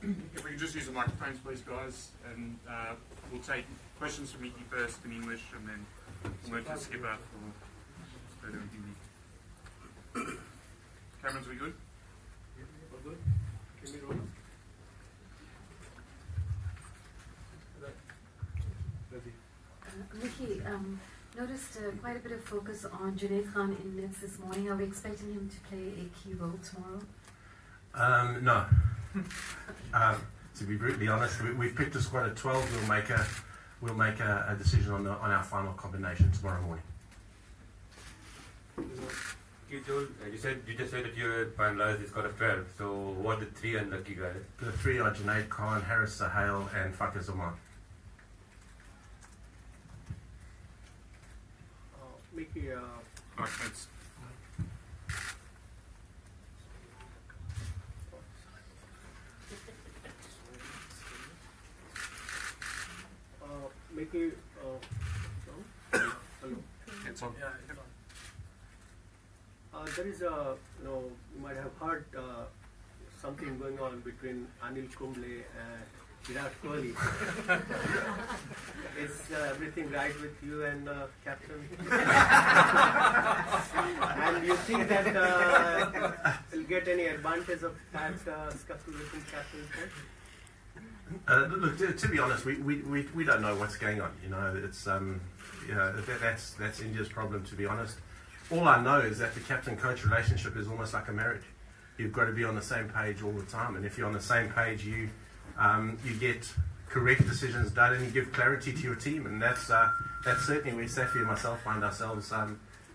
If we can just use the microphones, please, guys, and we'll take questions from Mickey first in English, and then we'll move to Skipper for further in Hindi. Cameron's, we good? Yeah, we're good. Can we roll? Mickey, noticed quite a bit of focus on Junaid Khan in minutes this morning. Are we expecting him to play a key role tomorrow? No. To be brutally honest, we've picked a squad of 12. We'll make a decision on our final combination tomorrow morning. You just said that you finalized the squad of 12. So what are the 3 unlucky guys? The 3 are Junaid Khan, Haris Sahel, and Fakir Zaman. Mickey, Ahmed's. Mickey, hello? It's on. There is a, you might have heard something going on between Anil Kumble and Virat Kohli. Is everything right with you and Captain? And you think that you'll get any advantage of that scuffle within Captain's head? Look, to be honest, we don't know what's going on. It's that's India's problem. To be honest, all I know is that the captain-coach relationship is almost like a marriage. You've got to be on the same page all the time, and if you're on the same page, you get correct decisions done, and you give clarity to your team, and that's certainly where Safi and myself find ourselves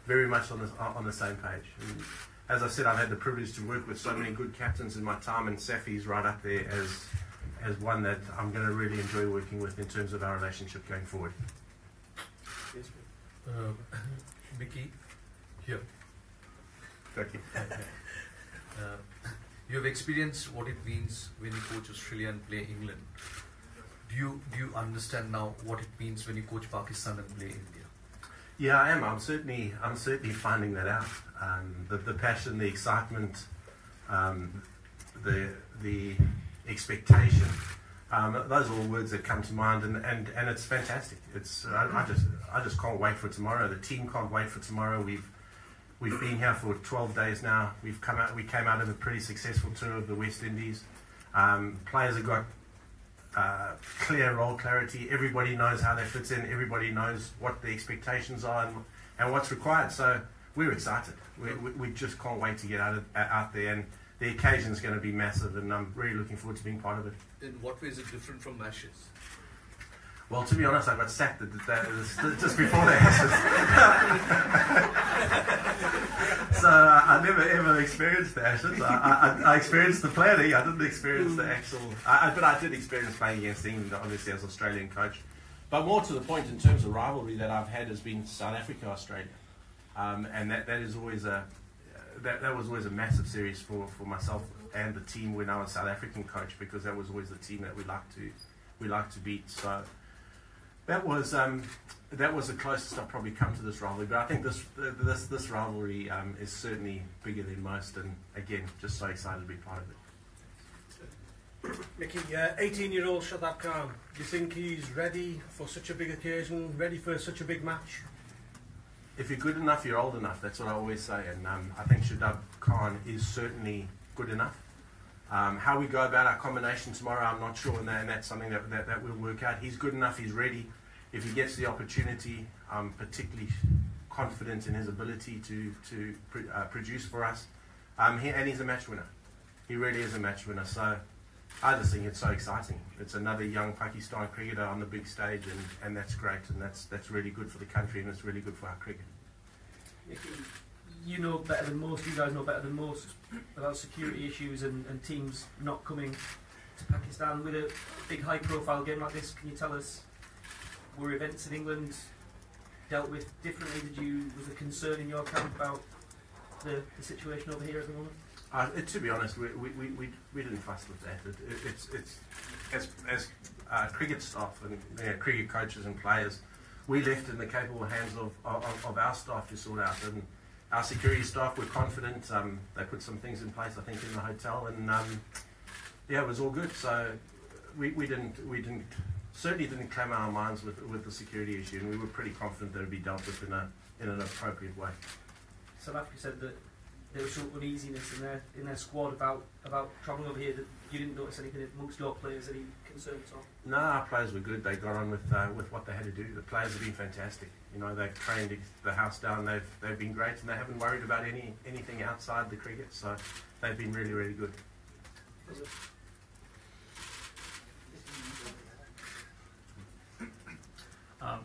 very much on the same page. And as I said, I've had the privilege to work with so many good captains in my time, and Safi's right up there as one that I'm going to really enjoy working with in terms of our relationship going forward. Mickey, here. Thank you. You have experienced what it means when you coach Australia and play England. Do you understand now what it means when you coach Pakistan and play India? Yeah, I am. I'm certainly finding that out. The passion, the excitement, the expectation. Those are all words that come to mind, and it's fantastic. I just can't wait for tomorrow. The team can't wait for tomorrow. We've been here for 12 days now. We came out of a pretty successful tour of the West Indies. Players have got clear role clarity. Everybody knows how they fit in. Everybody knows what the expectations are and what's required. So we're excited. We just can't wait to get out there. And the occasion is going to be massive, and I'm really looking forward to being part of it. In what way is it different from Ashes? Well, to be honest, I got sacked just before the Ashes. So I never ever experienced the Ashes. I experienced the planning. I didn't experience the actual... but I did experience playing against England, obviously, as Australian coach. But more to the point, in terms of rivalry that I've had, has been South Africa-Australia. And that is always that was always a massive series for myself and the team when I was South African coach, because that was always the team that we liked to beat. So that was the closest I've probably come to this rivalry. But I think this rivalry is certainly bigger than most, and again, just so excited to be part of it. Mickey, 18-year-old Shadab Khan, do you think he's ready for such a big occasion, ready for such a big match? If you're good enough, you're old enough. That's what I always say. And I think Shadab Khan is certainly good enough. How we go about our combination tomorrow, I'm not sure, and that's something that we'll work out. He's good enough, he's ready. If he gets the opportunity, I'm particularly confident in his ability to produce for us. And he's a match winner. He really is a match winner. So I just think it's so exciting. It's another young Pakistan cricketer on the big stage, and that's great, and that's really good for the country, and it's really good for our cricket. Mickey, you know better than most, you guys know better than most about security issues and teams not coming to Pakistan. With a big high profile game like this, can you tell us, were events in England dealt with differently? Was a concern in your camp about the situation over here at the moment? To be honest, we didn't fuss with that. It's as cricket staff and cricket coaches and players, we left in the capable hands of our staff to sort out. And our security staff were confident. They put some things in place, I think, in the hotel, and Yeah, it was all good. So we certainly didn't clamor our minds with the security issue, and we were pretty confident that it would be dealt with in an appropriate way. South Africa said that there was some uneasiness in their squad about travelling over here. That you didn't notice anything amongst your players, any concerns at all? No, our players were good. They got on with what they had to do. The players have been fantastic. You know, they've trained the house down. They've been great, and they haven't worried about anything outside the cricket. So they've been really, really good.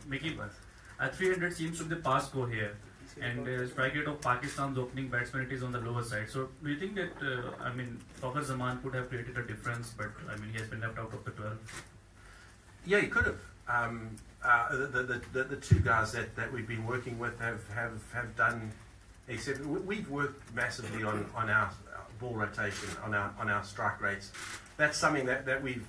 Mickey, 300 seems to be the pass score here, and strike rate of Pakistan's opening batsman, it is on the lower side. So do you think that Fakhar Zaman could have created a difference, but he has been left out of the 12? Yeah, he could have. The two guys that we've been working with have done. Except we've worked massively on our ball rotation, on our strike rates. That's something that we've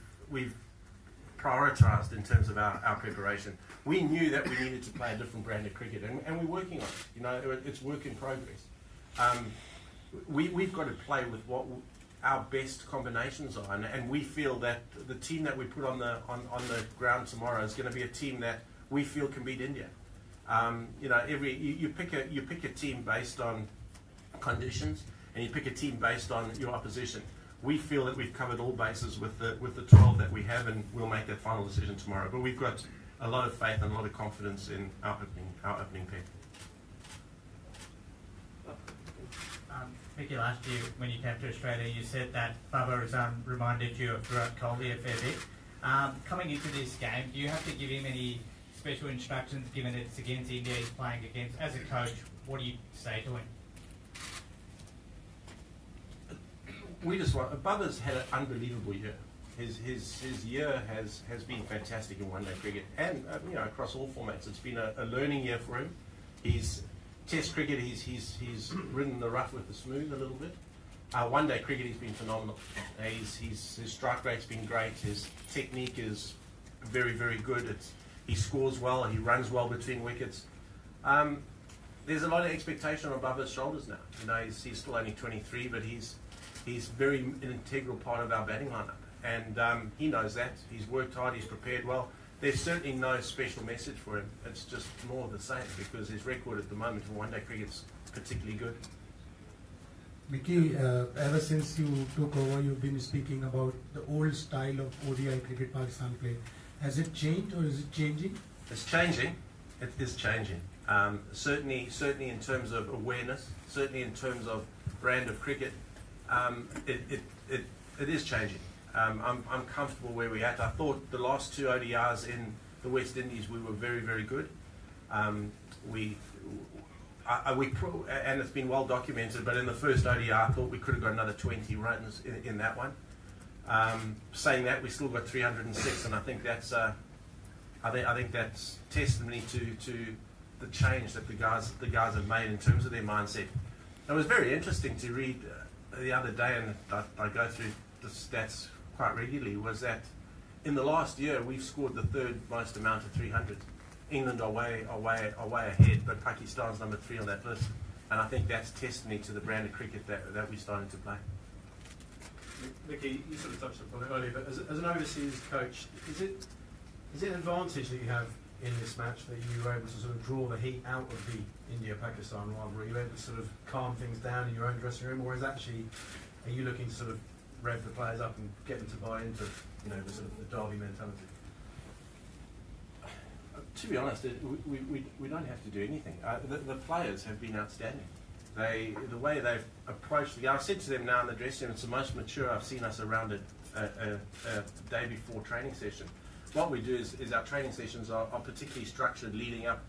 prioritised in terms of our preparation. We knew that we needed to play a different brand of cricket, and we're working on it. You know, it's work in progress. We've got to play with what our best combinations are, and we feel that the team that we put on the ground tomorrow is going to be a team that we feel can beat India. You know, you pick a team based on conditions, and you pick a team based on your opposition. We feel that we've covered all bases with the 12 that we have, and we'll make that final decision tomorrow. But we've got a lot of faith and a lot of confidence in our opening pair. Mickey, last year when you came to Australia, you said that Babar Azam reminded you of Virat Kohli a fair bit. Coming into this game, do you have to give him any special instructions, given it's against India he's playing against? As a coach, what do you say to him? We just want. Babar's had an unbelievable year. His year has been fantastic in one-day cricket, and you know, across all formats. It's been a learning year for him. He's Test cricket. He's ridden the rough with the smooth a little bit. One-day cricket, he's been phenomenal. His strike rate's been great. His technique is very, very good. He scores well. He runs well between wickets. There's a lot of expectation on Babar's shoulders now. You know, he's still only 23, but he's very an integral part of our batting lineup, and he knows that. He's worked hard. He's prepared well. There's certainly no special message for him. It's just more of the same, because his record at the moment for one-day cricket's particularly good. Mickey, ever since you took over, you've been speaking about the old style of ODI cricket Pakistan play. Has it changed, or is it changing? It's changing. It is changing. Certainly in terms of awareness, certainly in terms of brand of cricket, it is changing. I'm comfortable where we're at. I thought the last two ODIs in the West Indies we were very, very good. And it's been well documented, but in the first ODI I thought we could have got another 20 runs in that one. Saying that, we still got 306, and I think that's testimony to the change that the guys have made in terms of their mindset. It was very interesting to read the other day, and I go through the stats quite regularly, was that in the last year we've scored the third most amount of 300. England are way ahead, but Pakistan's number 3 on that list, and I think that's testimony to the brand of cricket that we're starting to play. Mickey, you sort of touched upon it earlier, but as an overseas coach, is it an advantage that you have in this match that you were able to sort of draw the heat out of the India-Pakistan rivalry? Are you able to sort of calm things down in your own dressing room, or are you looking to sort of rev the players up and get them to buy into, you know, the sort of the derby mentality? To be honest, we don't have to do anything. The players have been outstanding. The way they've approached the game, I've said to them now in the dressing room, it's the most mature I've seen us around a day before training session. What we do is our training sessions are particularly structured leading up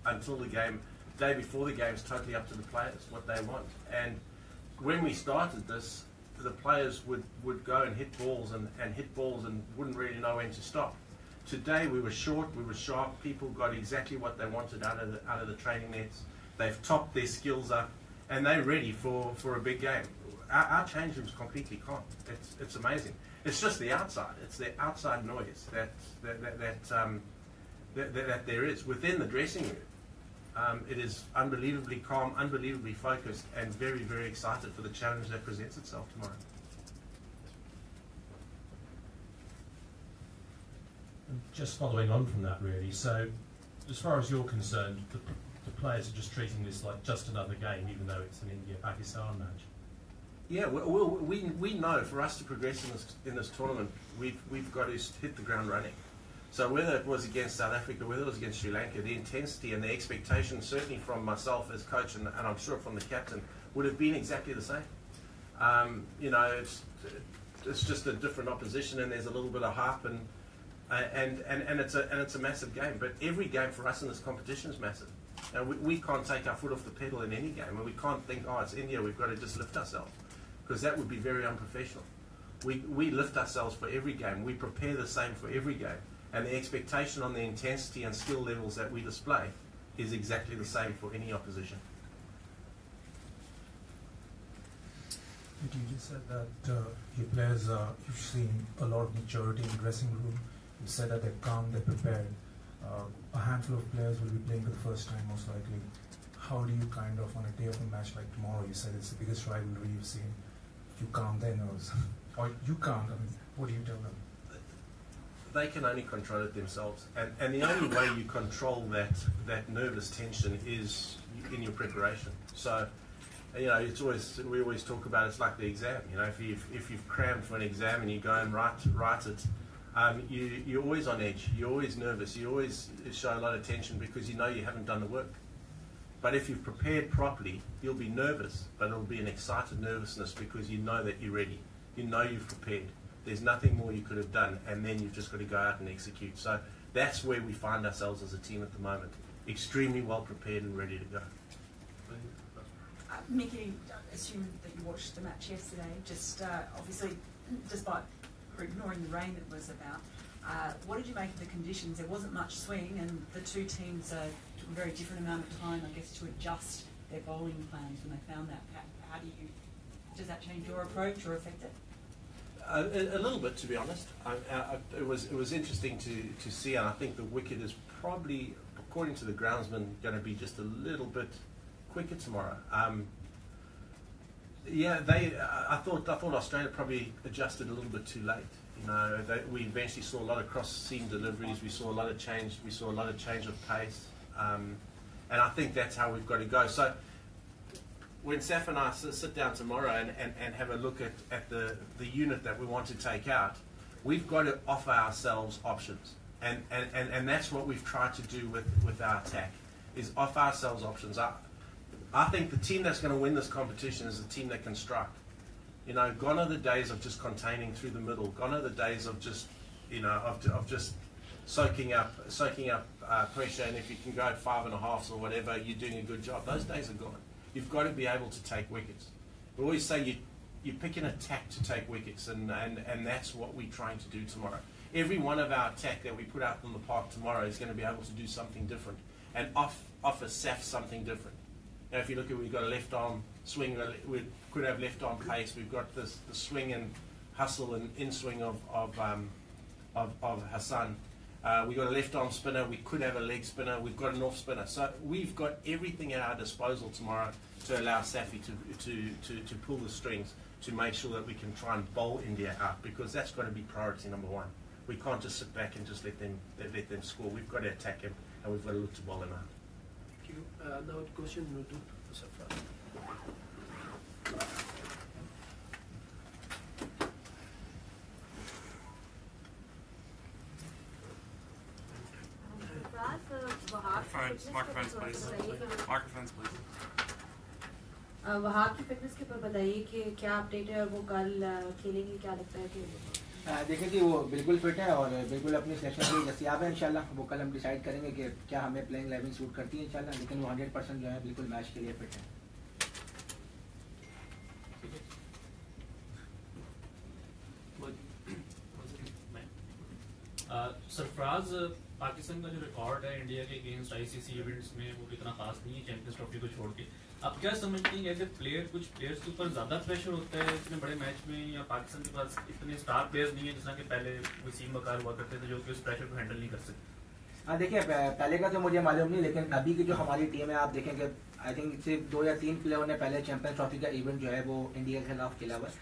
until the game. The day before the game is totally up to the players, what they want. And when we started this, the players would go and hit balls and wouldn't really know when to stop. Today we were short, we were sharp, people got exactly what they wanted out of the training nets. They've topped their skills up, and they're ready for a big game. Our change room's completely calm. It's amazing. It's just the outside. It's the outside noise that there is within the dressing room. It is unbelievably calm, unbelievably focused, and very, very excited for the challenge that presents itself tomorrow. just following on from that, really. So, as far as you're concerned, the players are just treating this like just another game, even though it's an India-Pakistan match. Yeah, we know for us to progress in this tournament, we've got to hit the ground running. So whether it was against South Africa, whether it was against Sri Lanka, the intensity and the expectation, certainly from myself as coach, and I'm sure from the captain, would have been exactly the same. You know, it's just a different opposition, and there's a little bit of hype, and it's a massive game. But every game for us in this competition is massive. Now, we can't take our foot off the pedal in any game, and we can't think, oh, it's India, we've got to just lift ourselves, because that would be very unprofessional. We lift ourselves for every game. We prepare the same for every game. And the expectation on the intensity and skill levels that we display is exactly the same for any opposition. You just said that your players you've seen a lot of maturity in the dressing room. You said that they're calm, they're prepared. A handful of players will be playing for the first time, most likely. How do you kind of, on a day of a match like tomorrow, you said it's the biggest rivalry you've seen, you calm their nerves? Or you can't, I mean, what do you tell them? They can only control it themselves, and the only way you control that nervous tension is in your preparation. So, you know, we always talk about it's like the exam. You know, if you've crammed for an exam and you go and write it, you're always on edge. You're always nervous. You always show a lot of tension because you know you haven't done the work. But if you've prepared properly, you'll be nervous, but it'll be an excited nervousness because you know that you're ready. You know you've prepared. There's nothing more you could have done, and then you've just got to go out and execute. So that's where we find ourselves as a team at the moment. Extremely well prepared and ready to go. Mickey, I assume that you watched the match yesterday, just obviously, despite ignoring the rain that was about, what did you make of the conditions? There wasn't much swing, and the two teams took a very different amount of time, I guess, to adjust their bowling plans when they found that. How does that change your approach or affect it? A little bit, to be honest. It was interesting to see, and I think the wicket is probably, according to the groundsman, going to be just a little bit quicker tomorrow. Yeah, I thought Australia probably adjusted a little bit too late. You know, we eventually saw a lot of cross-seam deliveries. We saw a lot of change. We saw a lot of change of pace, and I think that's how we've got to go. So, when Saf and I sit down tomorrow and have a look at the unit that we want to take out, we've got to offer ourselves options. And that's what we've tried to do with our attack, is offer ourselves options. I think the team that's going to win this competition is the team that can strike. You know, gone are the days of just containing through the middle. Gone are the days of just, you know, of just soaking up pressure, and if you can go 5.5s or whatever, you're doing a good job. Those days are gone. You've got to be able to take wickets. We always say you pick an attack to take wickets, and that's what we're trying to do tomorrow. Every one of our attack that we put out on the park tomorrow is going to be able to do something different and offer Saf something different. Now, if you look at, we've got a left arm swing, we could have left arm pace. We've got the swing and hustle and in swing of Hassan. We've got a left arm spinner, we could have a leg spinner, we've got an off spinner. So we've got everything at our disposal tomorrow to allow Safi to pull the strings to make sure that we can try and bowl India out, because that's got to be priority number one. We can't just sit back and just let them score. We've got to attack him, and we've got to look to bowl him out. Thank you. Now question to Sarfraz. Microphones, please. Microphones, please. Wahab की fitness के ऊपर बताइए कि क्या update है और वो कल खेलेंगे, क्या लगता है कि देखें कि वो बिल्कुल फिट है और बिल्कुल अपनी सेशन के लिए दस्तियाब है इंशाल्लाह। वो कल हम डिसाइड करेंगे कि क्या हमें प्लेइंग 11 सूट करती है इंशाल्लाह, लेकिन वो 100% जो है बिल्कुल मैच के लिए फिट है। सरफराज, पाकिस्तान का जो रिकॉर्ड है इंडिया के अगेंस्ट आईसीसी इवेंट्स में वो इतना खास नहीं है, चैंपियंस ट्रॉफी को छोड़ के। आप क्या समझते हैं कि कुछ प्लेयर्स के ऊपर ज़्यादा प्रेशर होता है इतने बड़े मैच में, या पाकिस्तान के पास इतने स्टार प्लेयर्स नहीं है जिस तरह के पहले वसीम बकार हुआ करते थे जो कि उस प्रेशर को हैंडल नहीं कर सकते? हाँ, देखिए पहले का तो मुझे मालूम नहीं, लेकिन अभी की जो हमारी टीम है आप देखेंगे आई थिंक सिर्फ 2 या 3 प्लेयरों ने पहले चैंपियंस ट्रॉफी का इवेंट जो है वो इंडिया के खिलाफ खेला हुआ है।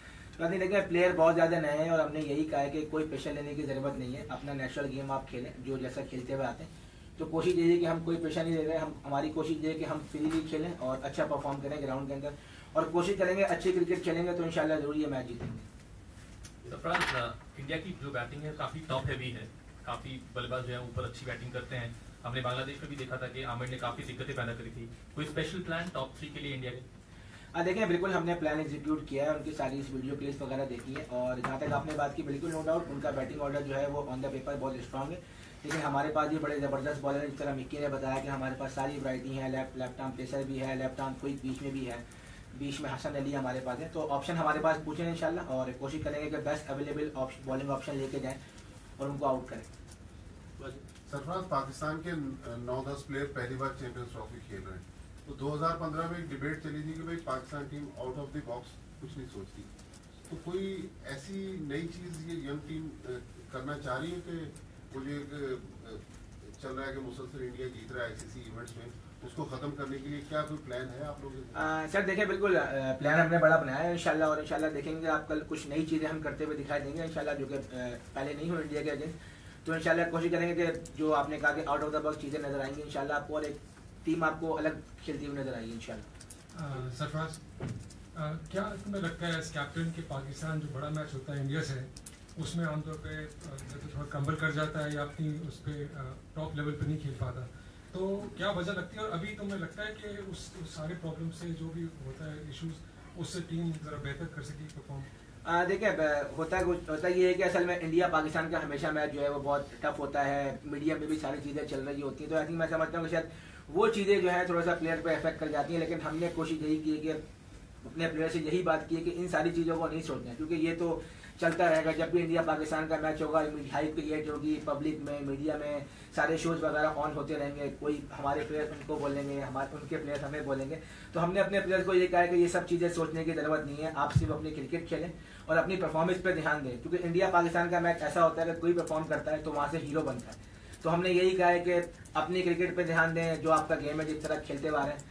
नहीं, देखिए प्लेयर बहुत ज़्यादा नए हैं और हमने यही कहा है कि कोई प्रेशर लेने की ज़रूरत नहीं है, अपना नेचुरल गेम आप खेलें जो जैसा खेलते हुए आते हैं। तो कोशिश यही है कि हम कोई प्रेशर नहीं ले रहे, हमारी कोशिश ये है कि हम फ्रीली खेलें और अच्छा परफॉर्म करें ग्राउंड के अंदर, और कोशिश करेंगे अच्छी क्रिकेट खेलेंगे तो इंशाल्लाह जरूर ये मैच जीतेंगे। सरफराज, इंडिया की जो बैटिंग है काफ़ी टॉप हैवी है, काफ़ी बल्लेबाज जो है ऊपर अच्छी बैटिंग करते हैं। हमने बांग्लादेश में भी देखा था कि आहमेद ने काफ़ी दिक्कतें पैदा करी थी। कोई स्पेशल प्लान टॉप 3 के लिए इंडिया के? देखें बिल्कुल हमने प्लान एग्जीक्यूट किया है, उनकी सारी वीडियो क्लिप्स वगैरह देखी है, और जहाँ तक आपने बात की बिल्कुल नो डाउट उनका बैटिंग ऑर्डर जो है वो ऑन द पेपर बहुत स्ट्रॉन्ग है, लेकिन हमारे पास भी बड़े ज़बरदस्त बॉलर, जिस तरह मिक्की ने बताया कि हमारे पास सारी वैरायटी है, लेफ्ट आर्म पेसर भी है, लेफ्ट आर्म क्विक बीच में भी है, बीच में हसन अली हमारे पास है, तो ऑप्शन हमारे पास पूछे इंशाल्लाह, और कोशिश करेंगे कि बेस्ट अवेलेबल बॉलिंग ऑप्शन लेके जाएं और उनको आउट करें। सरफराज, पाकिस्तान के 9-10 प्लेयर पहली बार चैंपियंस ट्रॉफी खेल रहे हैं, तो 2015 में एक डिबेट चली थी कि भाई Pakistan team out of the box कुछ नहीं सोचती, तो कोई ऐसी नई चीज़ ये यंग टीम करना चाह रही है कि वो जो चल रहा है कि मुसलसल इंडिया जीत रहा है आईसीसी इवेंट्स में, उसको खत्म करने के लिए क्या कोई प्लान है आप लोगों के? सर देखिए बिल्कुल प्लान हमने बड़ा बनाया है इंशाल्लाह, और इंशाल्लाह देखेंगे आप कल कुछ नई चीज़ें हम करते हुए दिखाई देंगे इंशाल्लाह, जो कि पहले नहीं हुई इंडिया के अगेंस्ट। तो इंशाल्लाह कोशिश करेंगे कि जो आपने कहा कि आउट ऑफ द बॉक्स चीज़ें नजर आएंगी इंशाल्लाह आपको, और एक टीम आपको अलग खेलती हुई नजर आएगी इंशाल्लाह। सरफराज, क्या तुम्हें लगता है एज कैप्टन कि पाकिस्तान जो बड़ा मैच होता है इंडिया से, उसमें आमतौर पे थोड़ा कंबल कर जाता है या अपनी उस पर टॉप लेवल पे नहीं खेल पाता, तो क्या वजह लगती है? और अभी तुम्हें लगता है कि उस सारे प्रॉब्लम से जो भी होता है इश्यूज, उससे टीम ज़रा बेहतर कर सकेगी परफॉर्म? देखिए होता ये है कि असल में इंडिया पाकिस्तान का हमेशा मैच जो है वो बहुत टफ होता है, मीडिया में भी सारी चीज़ें चल रही होती हैं, तो आई थिंक मैं समझता हूँ कि शायद वो चीज़ें जो है थोड़ा सा प्लेयर पे इफेक्ट कर जाती हैं, लेकिन हमने कोशिश यही की है कि अपने प्लेयर से यही बात की है कि इन सारी चीज़ों को नहीं सोचना, क्योंकि ये तो चलता रहेगा। जब भी इंडिया पाकिस्तान का मैच होगा हाइप क्रिएट होगी, पब्लिक में मीडिया में सारे शोज वगैरह ऑन होते रहेंगे, कोई हमारे प्लेयर उनको बोलेंगे, हमारे उनके प्लेयर हमें बोलेंगे, तो हमने अपने प्लेयर्स को ये कहा है कि ये सब चीज़ें सोचने की ज़रूरत नहीं है, आप सिर्फ अपनी क्रिकेट खेलें और अपनी परफॉर्मेंस पे ध्यान दें, क्योंकि इंडिया पाकिस्तान का मैच ऐसा होता है कि कोई परफॉर्म करता है तो वहाँ से हीरो बनता है। तो हमने यही कहा है कि अपनी क्रिकेट पे ध्यान दें, जो आपका गेम है जिस तरह खेलते आ रहे हैं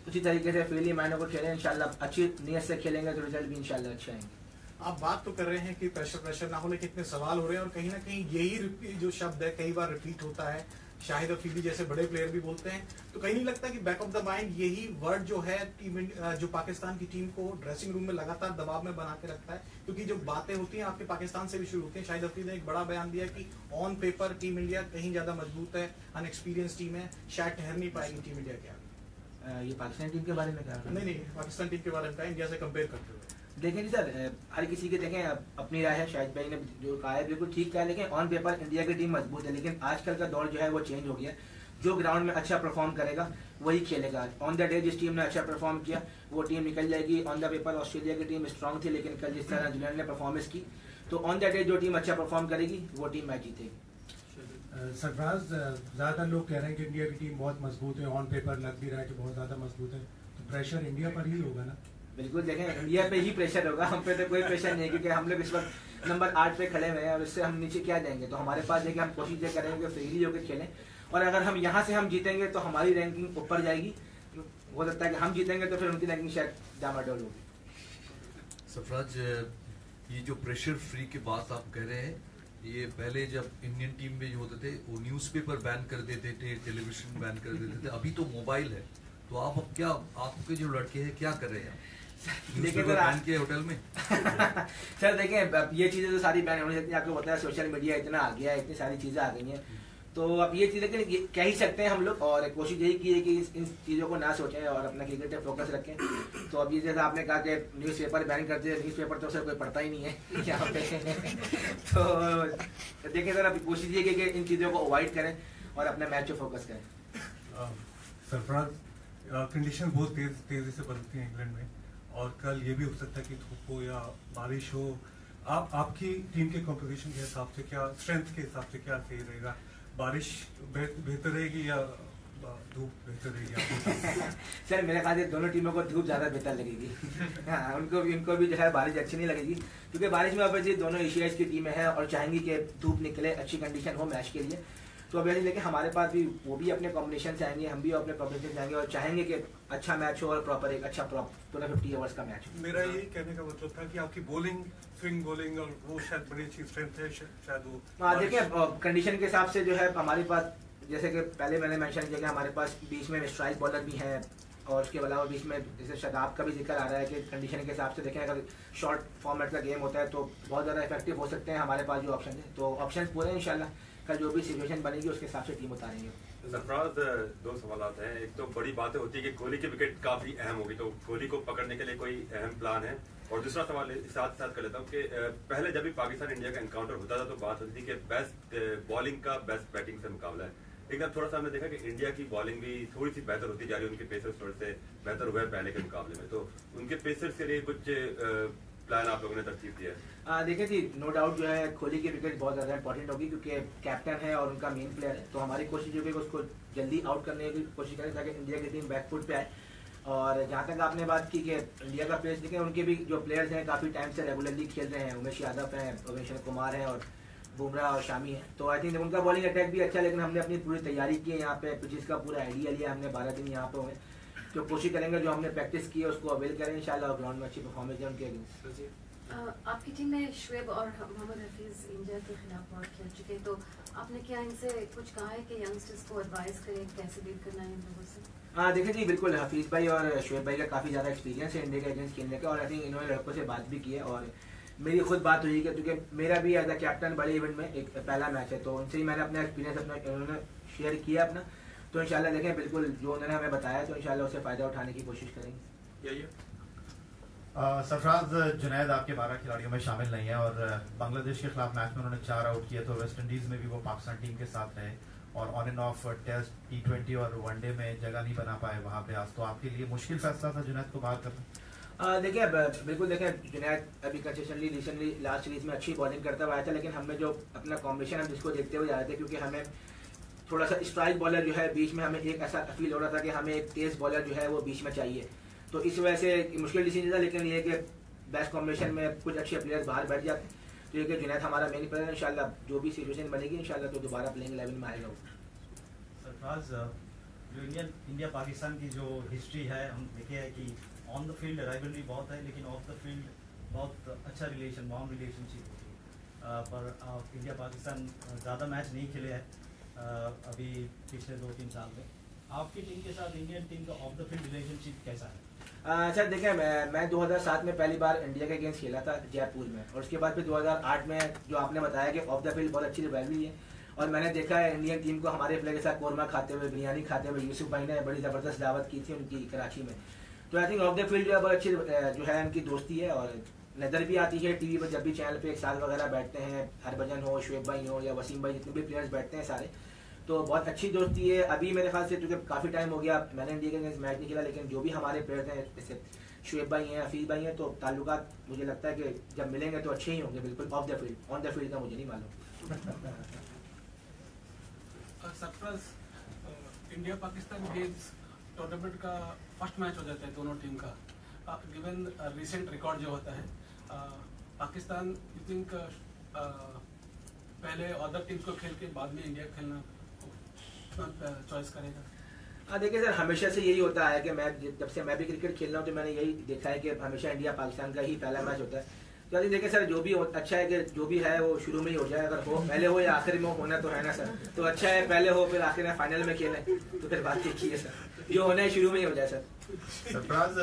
उसी तरीके से फ्रीली माइंड को खेलें, इंशाल्लाह अच्छी नीयत से खेलेंगे तो रिजल्ट भी इंशाल्लाह अच्छे आएंगे। आप बात तो कर रहे हैं कि प्रेशर ना होने के इतने सवाल हो रहे हैं, और कहीं ना कहीं यही जो शब्द है कई बार रिपीट होता है, शाहिद अफरीदी जैसे बड़े प्लेयर भी बोलते हैं, तो कहीं नहीं लगता कि बैक ऑफ द माइंड यही वर्ड जो है टीम जो पाकिस्तान की टीम को ड्रेसिंग रूम में लगातार दबाव में बना के रखता है? क्योंकि जो बातें होती हैं आपके पाकिस्तान से भी शुरू होती हैं। शाहिद अफरीदी ने एक बड़ा बयान दिया कि ऑन पेपर टीम इंडिया कहीं ज्यादा मजबूत है, अनएक्सपीरियंस टीम है, शायद ठहर नहीं पाएगी टीम इंडिया के आगे। ये पाकिस्तान टीम के बारे में क्या? नहीं, पाकिस्तान टीम के बारे में इंडिया से कंपेयर करते हुए देखें जी सर, हर किसी के देखें अपनी राय है, शाहिद भाई ने जो कहा है बिल्कुल ठीक कहा है, लेकिन ऑन पेपर इंडिया की टीम मजबूत है, लेकिन आजकल का दौर जो है वो चेंज हो गया। जो ग्राउंड में अच्छा परफॉर्म करेगा वही खेलेगा। ऑन द डे जिस टीम ने अच्छा परफॉर्म किया वो टीम निकल जाएगी। ऑन द पेपर ऑस्ट्रेलिया की टीम स्ट्रांग थी, लेकिन कल जिस तरह न्यूजीलैंड ने परफॉर्मेंस की, तो ऑन द डे जो टीम अच्छा परफॉर्म करेगी वो टीम मैच जीतेगी। सरफराज, ज़्यादा लोग कह रहे हैं कि इंडिया की टीम बहुत मजबूत है, ऑन पेपर लग भी रहा है कि बहुत ज़्यादा मजबूत है, तो प्रेशर इंडिया पर ही होगा ना? बिल्कुल, देखें इंडिया पे ही प्रेशर होगा, हम पे तो कोई प्रेशर नहीं है, क्योंकि हम लोग इस वक्त नंबर 8 पे खड़े हुए हैं और इससे हम नीचे क्या जाएंगे। तो हमारे पास है कि हम कोशिश ये करेंगे कि फ्रीली होकर खेलें, और अगर हम यहाँ से हम जीतेंगे तो हमारी रैंकिंग ऊपर जाएगी, हो सकता है कि हम जीतेंगे तो फिर उनकी रैंकिंग शायद डामाडोल होगी। सरफराज, ये जो प्रेशर फ्री की बात आप कह रहे हैं, ये पहले जब इंडियन टीम में होते थे वो न्यूज़पेपर बैन कर देते थे, टेलीविजन बैन कर देते थे, अभी तो मोबाइल है, तो आप अब क्या, आपके जो लड़के हैं क्या कर रहे हैं देखिए बैन के होटल में? सर देखें ये चीज़ें तो सारी बैन होनी चाहिए, आपको पता है सोशल मीडिया इतना आ गया है, इतनी सारी चीज़ें आ गई हैं, तो अब ये चीज़ें कह ही सकते हैं हम लोग, और कोशिश यही की है कि इन चीज़ों को ना सोचें और अपना क्रिकेट पे फोकस रखें। तो अब ये जैसा आपने कहा कि न्यूज़पेपर बैन करते हैं, न्यूज़पेपर तो सर कोई पढ़ता ही नहीं है यहाँ पे तो देखिए सर, अब कोशिश ये की कि इन चीज़ों को अवॉइड करें और अपने मैच पे फोकस करें। सरफराज, कंडीशन बहुत तेज़ी से बदलती हैं इंग्लैंड में, और कल ये भी हो सकता है कि धूप हो या बारिश हो, आपकी टीम के कंपोजिशन के हिसाब से क्या, स्ट्रेंथ के हिसाब से क्या सही रहेगा? बारिश बेहतर रहेगी या धूप बेहतर रहेगी? सर मेरे ख्याल से दोनों टीमों को धूप ज़्यादा बेहतर लगेगी। हाँ, इनको भी जो है बारिश अच्छी नहीं लगेगी, क्योंकि बारिश में ऑब्वियसली दोनों एशियाज की टीमें हैं और चाहेंगी कि धूप निकले, अच्छी कंडीशन हो मैच के लिए। तो अब लेकिन हमारे पास भी वो भी अपने कॉम्बिनेशन से आएंगे, हम भी अपने कॉम्बिनेशन से आएंगे और चाहेंगे कि अच्छा मैच हो और प्रॉपर एक अच्छा पूरा 50 ओवर्स का मैच हो। मेरा ये कहने का मतलब था कि आपकी बॉलिंग, स्विंग बॉलिंग, और वो शायद बड़ी अच्छी स्ट्रेंथ है शायद वो। हाँ देखिए, कंडीशन के हिसाब से जो है हमारे पास, जैसे कि पहले मैंने मेंशन किया कि हमारे पास बीच में स्ट्राइक बॉलर भी है और उसके अलावा बीच में जैसे शादाब का भी जिक्र आ रहा है कि कंडीशन के हिसाब से देखें अगर शॉर्ट फॉर्मेट का गेम होता है तो बहुत ज़्यादा इफेक्टिव हो सकते हैं हमारे पास जो ऑप्शन है। तो ऑप्शन पूरे हैं इंशाल्लाह, कल जो भी सिचुएशन बनेगी उसके हिसाब से टीम उतारेंगे। सरफराज, दो सवाल हैं। एक तो बड़ी बातें होती है कि कोहली की विकेट काफ़ी अहम होगी, तो कोहली को पकड़ने के लिए कोई अहम प्लान है? और दूसरा सवाल साथ साथ कर लेता हूँ कि पहले जब भी पाकिस्तान इंडिया का एनकाउंटर होता था तो बात होती थी कि बेस्ट बॉलिंग का बेस्ट बैटिंग से मुकाबला है। लेकिन अब थोड़ा सा हमने देखा कि इंडिया की बॉलिंग भी थोड़ी सी बेहतर होती जा रही है, उनके पेसर्स थोड़े से बेहतर हुए पहले के मुकाबले में, तो उनके पेसर्स के लिए कुछ प्लान आप लोगों ने तरतीब दिया है? देखिए जी, नो डाउट जो है कोहली की विकेट बहुत ज़्यादा इंपॉर्टेंट होगी क्योंकि कैप्टन है और उनका मेन प्लेयर है। तो हमारी कोशिश होगी कि उसको जल्दी आउट करने की कोशिश करें ताकि इंडिया की टीम बैकफुट पे आए। और जहाँ तक आपने बात की कि इंडिया का प्लेयर्स देखें, उनके भी जो प्लेयर्स हैं काफ़ी टाइम से रेगुलरली खेल रहे हैं, उमेश यादव हैं, भुवनेश्वर कुमार हैं और बुमराह और शामी है। तो आई थिंक उनका बॉलिंग अटैक भी अच्छा है, लेकिन हमने अपनी पूरी तैयारी की है यहाँ पे, पिचेस का पूरा आइडिया लिया हमने, 12 दिन यहाँ पे हुए, तो कोशिश करेंगे जो हमने प्रैक्टिस की है उसको अवेल करें इंशाल्लाह और ग्राउंड में अच्छी परफॉर्मेंस दें उनके अगेंस्ट। आपकी टीम में शुएब और मोहम्मद हफीज इंडिया के खिलाफ बहुत खेल चुके हैं, तो आपने क्या इनसे कुछ कहा है कि यंगस्टर्स को एडवाइस करें कैसे डील करना है इन लोगों से? देखिए जी, बिल्कुल हफीज भाई और शुएब भाई का काफ़ी ज़्यादा एक्सपीरियंस है इंडिया के अगेंस्ट खेलने का और आई थिंक इन्होंने लड़कों से बात भी की है और मेरी खुद बात हुई है क्योंकि मेरा भी एज अ कैप्टन बड़े इवेंट में एक पहला मैच है, तो उनसे ही मैंने अपना एक्सपीरियंस उन्होंने शेयर किया अपना। तो इंशाल्लाह देखें, बिल्कुल जो उन्होंने हमें बताया तो इंशाल्लाह उससे फ़ायदा उठाने की कोशिश करेंगे। यही सरफराज, जुनैद आपके 12 खिलाड़ियों में शामिल नहीं है और बांग्लादेश के खिलाफ मैच में उन्होंने 4 आउट किया, तो वेस्ट इंडीज़ में भी वो पाकिस्तान टीम के साथ रहे और on end of test, T20 और वनडे में जगह नहीं बना पाए वहाँ पे आज। तो आपके लिए मुश्किल फैसला था जुनैद को बाहर करना? देखिए बिल्कुल, देखें जुनैद अभी कंसिस्टेंटली रिसेंटली लास्ट सीरीज में अच्छी बॉलिंग करता हुआ आया था, लेकिन हमने जो अपना कॉम्बिनेशन हम जिसको देखते हुए जा रहे थे क्योंकि हमें थोड़ा सा स्ट्राइक बॉलर जो है बीच में, हमें एक ऐसा फील हो रहा था कि हमें एक तेज़ बॉलर जो है वो बीच में चाहिए, तो इस वजह से मुश्किल डिसीजन था। लेकिन ये कि बेस्ट कॉम्बिनेशन में कुछ अच्छे प्लेयर्स बाहर बैठ जाते, तो ये कि जुनैद हमारा मेन प्लेयर है, इंशाल्लाह जो भी सिचुएशन बनेगी इंशाल्लाह तो दोबारा प्लेइंग 11 में आएगा। सरफराज, जो इंडिया पाकिस्तान की जो हिस्ट्री है, हम देखे है कि ऑन द फील्ड राइवलरी बहुत है लेकिन ऑफ द फील्ड बहुत अच्छा रिलेशन, वार्म रिलेशनशिप होती है, पर इंडिया पाकिस्तान ज़्यादा मैच नहीं खेले हैं अभी पिछले 2-3 साल में। आपकी टीम के साथ इंडियन टीम का ऑफ द फील्ड रिलेशनशिप कैसा है? सर देखिए, मैं 2007 में पहली बार इंडिया के अगेंस्ट खेला था जयपुर में और उसके बाद फिर 2008 में जो आपने बताया कि ऑफ द फील्ड बहुत अच्छी रिवाइवरी है और मैंने देखा है इंडियन टीम को हमारे प्लेयर के साथ कोरमा खाते हुए, बिरयानी खाते हुए, यूसुफ भाई ने बड़ी ज़बरदस्त दावत की थी उनकी कराची में। तो I think of the field जो है बहुत अच्छी जो है उनकी दोस्ती है और नज़र भी आती है टीवी पर जब भी चैनल पे एक साथ वगैरह बैठते हैं, हरभजन हो, शुएब भाई हो या वसीम भाई, जितने भी प्लेयर्स बैठते हैं सारे, तो बहुत अच्छी दोस्ती है। अभी मेरे ख्याल से क्योंकि काफ़ी टाइम हो गया मैंने इंडिया के अगेंस्ट मैच नहीं खेला, लेकिन जो भी हमारे प्लेयर्स हैं जैसे शुएब भाई हैं, हफीज भाई हैं, तो ताल्लुकात मुझे लगता है कि जब मिलेंगे तो अच्छे ही होंगे बिल्कुल। Of the field, on the field का मुझे नहीं मालूम। Sarfaraz, India Pakistan games tournament का फर्स्ट मैच हो जाता है दोनों टीम का, गिवन रिसेंट रिकॉर्ड जो होता है, पाकिस्तान यू थिंक पहले अदर टीम्स को खेल के बाद में इंडिया खेलना चॉइस करेगा? देखिए सर, हमेशा से यही होता है कि मैं जब से मैं भी क्रिकेट खेल रहा हूँ तो मैंने यही देखा है कि हमेशा इंडिया पाकिस्तान का ही पहला मैच होता है। तो अभी देखिए सर, जो भी अच्छा है कि जो भी है वो शुरू में ही हो जाए, अगर हो पहले हो या आखिर में होना तो है ना सर, तो अच्छा है पहले हो फिर आखिर में फाइनल में खेलें, तो फिर बात देखिए है सर, जो होना है शुरू में ही हो जाए सर। सरफराज,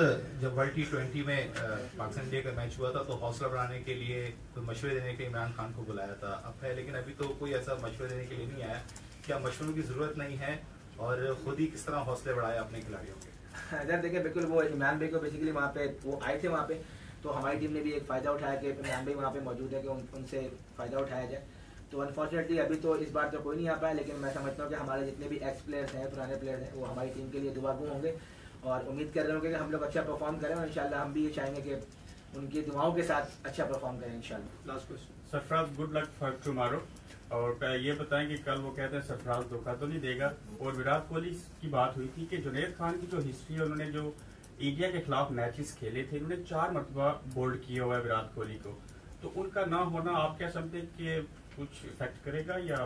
जब वर्ल्ड T20 में पाकिस्तान इंडिया का मैच हुआ था तो हौसला बढ़ाने के लिए कोई मशवरे देने के लिए इमरान खान को बुलाया था, अब है लेकिन अभी तो कोई ऐसा मशवरे देने के लिए नहीं आया, क्या मशवरों की ज़रूरत नहीं है और खुद ही किस तरह हौसले बढ़ाए अपने खिलाड़ियों के? अगर देखिए बिल्कुल, वो इमरान भाई को बेसिकली वहाँ पे वो आए थे वहाँ पे, तो हमारी टीम ने भी एक फ़ायदा उठाया कि इमरान भाई वहाँ पे मौजूद है कि उनसे फ़ायदा उठाया जाए। तो अनफॉर्चुनेटली अभी तो इस बार तो कोई नहीं आ पाया, लेकिन मैं समझता हूँ कि हमारे जितने भी एक्स प्लेयर्स हैं, पुराने प्लेयर्स हैं, वो हमारी टीम के लिए दुआगू होंगे और उम्मीद कर रहे होंगे कि हम लोग अच्छा परफॉर्म करें और इंशाल्लाह हम भी ये चाहेंगे कि उनकी दुआओं के साथ अच्छा परफॉर्म करें इंशाल्लाह। Last question Sarfaraz, good luck for tomorrow. और ये बताएं कि कल वो कहते हैं सरफराज धोखा तो नहीं देगा, और विराट कोहली की बात हुई थी कि जुनैद खान की जो हिस्ट्री है, उन्होंने जो इंडिया के खिलाफ मैचेस खेले थे, उन्होंने 4 मरतबा बोल्ड किया हुआ है विराट कोहली को, तो उनका ना होना आप क्या समझते कि कुछ इफेक्ट करेगा या?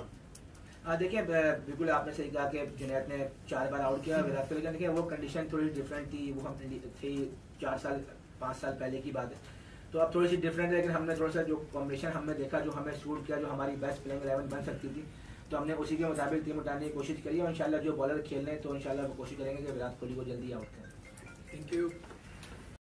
देखिए बिल्कुल आपने सही कहा कि जुनैद ने 4 बार आउट किया विराट कोहली का। देखिए वो कंडीशन थोड़ी डिफरेंट थी, वो हम थी 4 साल 5 साल पहले की बात है, तो अब थोड़ी सी डिफरेंट है। लेकिन हमने थोड़ा सा जो कॉम्बिनेशन हमने देखा, जो हमें सूट किया, जो हमारी बेस्ट प्लेइंग 11 बन सकती थी, तो हमने उसी के मुताबिक टीम उठाने की कोशिश करी और इंशाल्लाह जो बॉलर खेल रहे हैं तो इंशाल्लाह वो कोशिश करेंगे कि विराट कोहली को जल्दी आउट करें। Thank you.